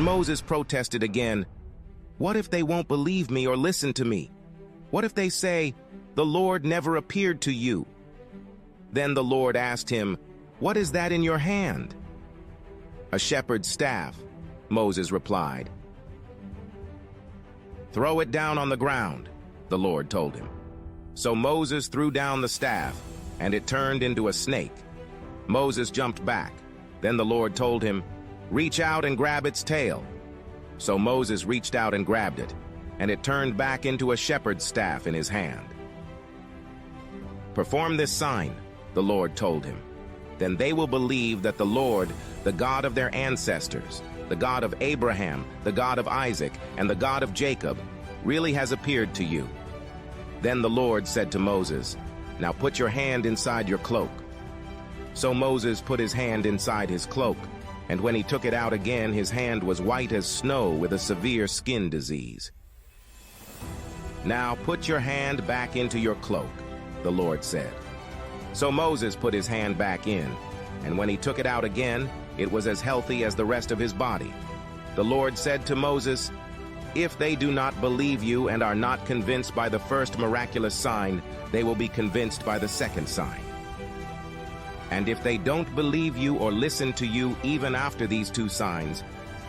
Moses protested again. "What if they won't believe me or listen to me? What if they say, 'The Lord never appeared to you'?" Then the Lord asked him, "What is that in your hand?" "A shepherd's staff," Moses replied. "Throw it down on the ground," the Lord told him. So Moses threw down the staff, and it turned into a snake. Moses jumped back. Then the Lord told him, "Reach out and grab its tail." So Moses reached out and grabbed it, and it turned back into a shepherd's staff in his hand. "Perform this sign," the Lord told him. "Then they will believe that the Lord, the God of their ancestors, the God of Abraham, the God of Isaac, and the God of Jacob, really has appeared to you." Then the Lord said to Moses, "Now put your hand inside your cloak." So Moses put his hand inside his cloak, and when he took it out again, his hand was white as snow with a severe skin disease. "Now put your hand back into your cloak," the Lord said. So Moses put his hand back in, and when he took it out again, it was as healthy as the rest of his body. The Lord said to Moses, "If they do not believe you and are not convinced by the first miraculous sign, they will be convinced by the second sign. And if they don't believe you or listen to you even after these two signs,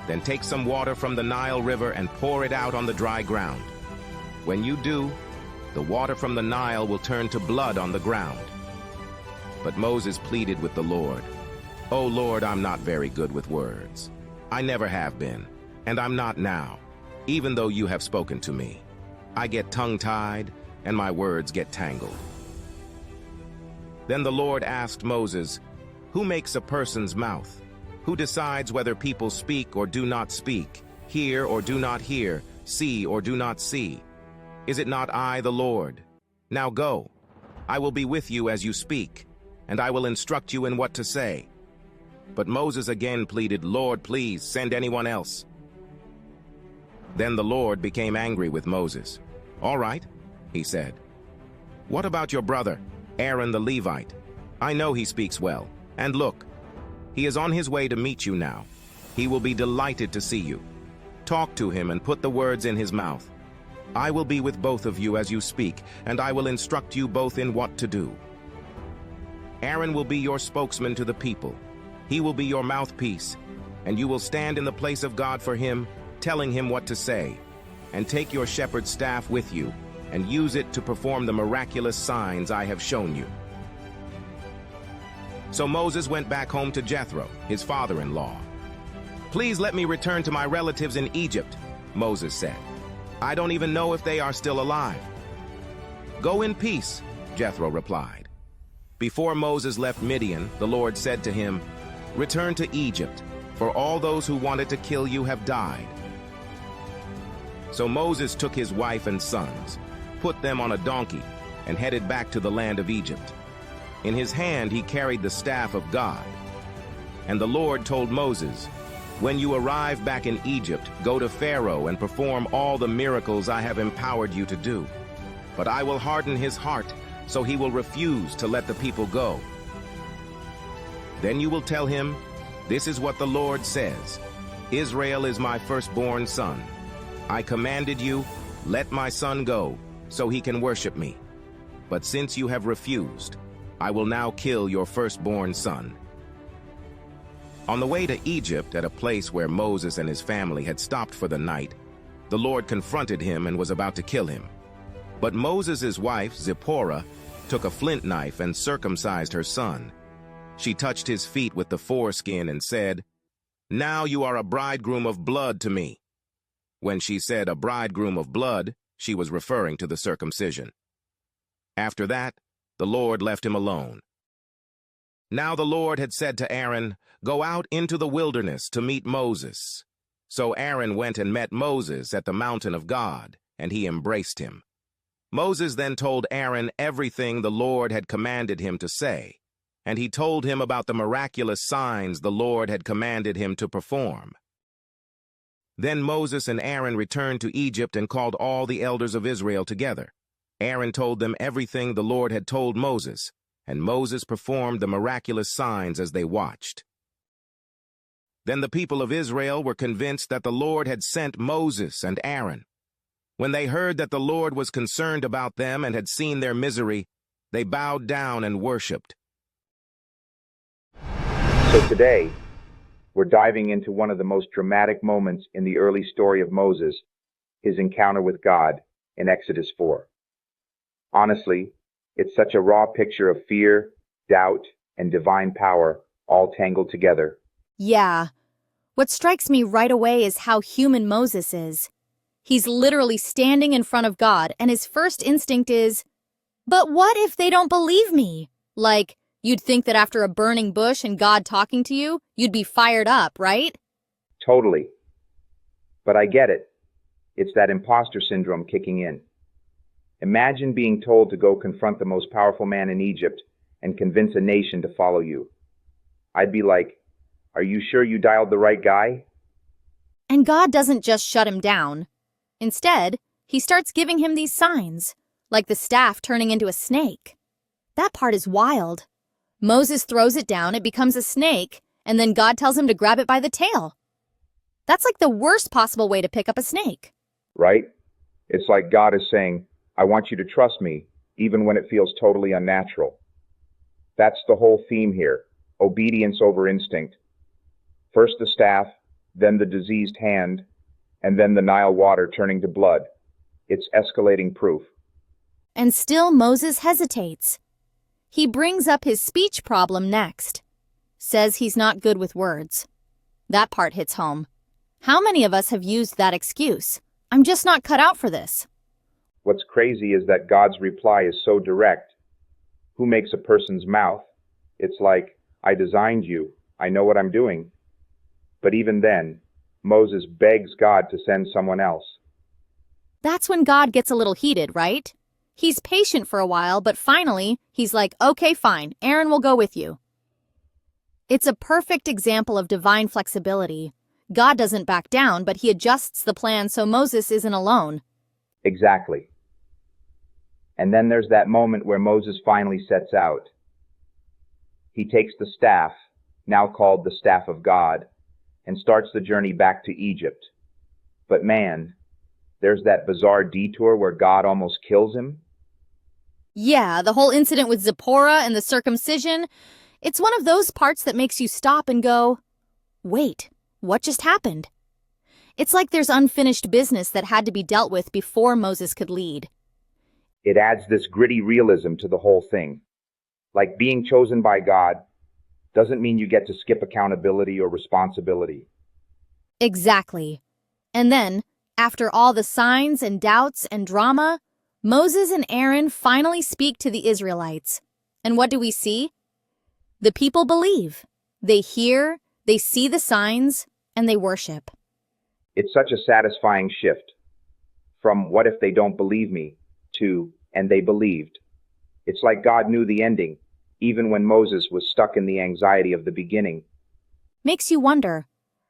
then take some water from the Nile River and pour it out on the dry ground. When you do, the water from the Nile will turn to blood on the ground." But Moses pleaded with the Lord, "O Lord, I'm not very good with words. I never have been, and I'm not now, even though you have spoken to me. I get tongue-tied, and my words get tangled." Then the Lord asked Moses, "Who makes a person's mouth? Who decides whether people speak or do not speak, hear or do not hear, see or do not see? Is it not I, the Lord? Now go. I will be with you as you speak, and I will instruct you in what to say." But Moses again pleaded, "Lord, please send anyone else." Then the Lord became angry with Moses. "All right," he said. "What about your brother, Aaron the Levite? I know he speaks well. And look, he is on his way to meet you now. He will be delighted to see you. Talk to him and put the words in his mouth. I will be with both of you as you speak, and I will instruct you both in what to do. Aaron will be your spokesman to the people. He will be your mouthpiece, and you will stand in the place of God for him, telling him what to say. And take your shepherd's staff with you, and use it to perform the miraculous signs I have shown you." So Moses went back home to Jethro, his father-in-law. "Please let me return to my relatives in Egypt," Moses said. "I don't even know if they are still alive." "Go in peace," Jethro replied. Before Moses left Midian, the Lord said to him, "Return to Egypt, for all those who wanted to kill you have died." So Moses took his wife and sons, put them on a donkey, and headed back to the land of Egypt. In his hand he carried the staff of God. And the Lord told Moses, "When you arrive back in Egypt, go to Pharaoh and perform all the miracles I have empowered you to do. But I will harden his heart, so he will refuse to let the people go. Then you will tell him, 'This is what the Lord says. Israel is my firstborn son. I commanded you, let my son go, so he can worship me. But since you have refused, I will now kill your firstborn son.'" On the way to Egypt, at a place where Moses and his family had stopped for the night, the Lord confronted him and was about to kill him. But Moses' wife, Zipporah, took a flint knife and circumcised her son. She touched his feet with the foreskin and said, "Now you are a bridegroom of blood to me." When she said a bridegroom of blood, she was referring to the circumcision. After that, the Lord left him alone. Now the Lord had said to Aaron, "Go out into the wilderness to meet Moses." So Aaron went and met Moses at the mountain of God, and he embraced him. Moses then told Aaron everything the Lord had commanded him to say, and he told him about the miraculous signs the Lord had commanded him to perform. Then Moses and Aaron returned to Egypt and called all the elders of Israel together. Aaron told them everything the Lord had told Moses, and Moses performed the miraculous signs as they watched. Then the people of Israel were convinced that the Lord had sent Moses and Aaron. When they heard that the Lord was concerned about them and had seen their misery, they bowed down and worshipped. So today, we're diving into one of the most dramatic moments in the early story of Moses, his encounter with God in Exodus 4. Honestly, it's such a raw picture of fear, doubt, and divine power all tangled together. Yeah. What strikes me right away is how human Moses is. He's literally standing in front of God, and his first instinct is, but what if they don't believe me? Like, you'd think that after a burning bush and God talking to you, you'd be fired up, right? Totally. But I get it. It's that imposter syndrome kicking in. Imagine being told to go confront the most powerful man in Egypt and convince a nation to follow you. I'd be like, are you sure you dialed the right guy? And God doesn't just shut him down. Instead, he starts giving him these signs, like the staff turning into a snake. That part is wild. Moses throws it down, it becomes a snake, and then God tells him to grab it by the tail. That's like the worst possible way to pick up a snake. Right? It's like God is saying, I want you to trust me, even when it feels totally unnatural. That's the whole theme here, obedience over instinct. First the staff, then the diseased hand, and then the Nile water turning to blood. It's escalating proof. And still Moses hesitates. He brings up his speech problem next. Says he's not good with words. That part hits home. How many of us have used that excuse? I'm just not cut out for this. What's crazy is that God's reply is so direct. Who makes a person's mouth? It's like, I designed you. I know what I'm doing. But even then, Moses begs God to send someone else. That's when God gets a little heated, right? He's patient for a while, but finally, he's like, okay, fine, Aaron will go with you. It's a perfect example of divine flexibility. God doesn't back down, but he adjusts the plan so Moses isn't alone. Exactly. And then there's that moment where Moses finally sets out. He takes the staff, now called the staff of God, and starts the journey back to Egypt. But man, there's that bizarre detour where God almost kills him. Yeah, the whole incident with Zipporah and the circumcision, it's one of those parts that makes you stop and go, wait, what just happened? It's like there's unfinished business that had to be dealt with before Moses could lead. It adds this gritty realism to the whole thing. Like being chosen by God doesn't mean you get to skip accountability or responsibility. Exactly. And then, after all the signs and doubts and drama, Moses and Aaron finally speak to the Israelites. And what do we see? The people believe. They hear, they see the signs, and they worship. It's such a satisfying shift from what if they don't believe me to and they believed. It's like God knew the ending, even when Moses was stuck in the anxiety of the beginning. Makes you wonder,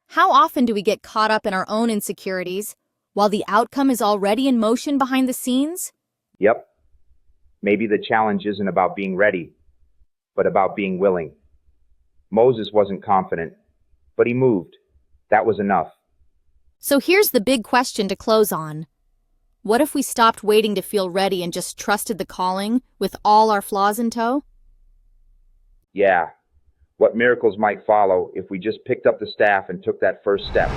how often do we get caught up in our own insecurities while the outcome is already in motion behind the scenes? Yep. Maybe the challenge isn't about being ready, but about being willing. Moses wasn't confident, but he moved. That was enough. So here's the big question to close on. What if we stopped waiting to feel ready and just trusted the calling with all our flaws in tow? Yeah. What miracles might follow if we just picked up the staff and took that first step.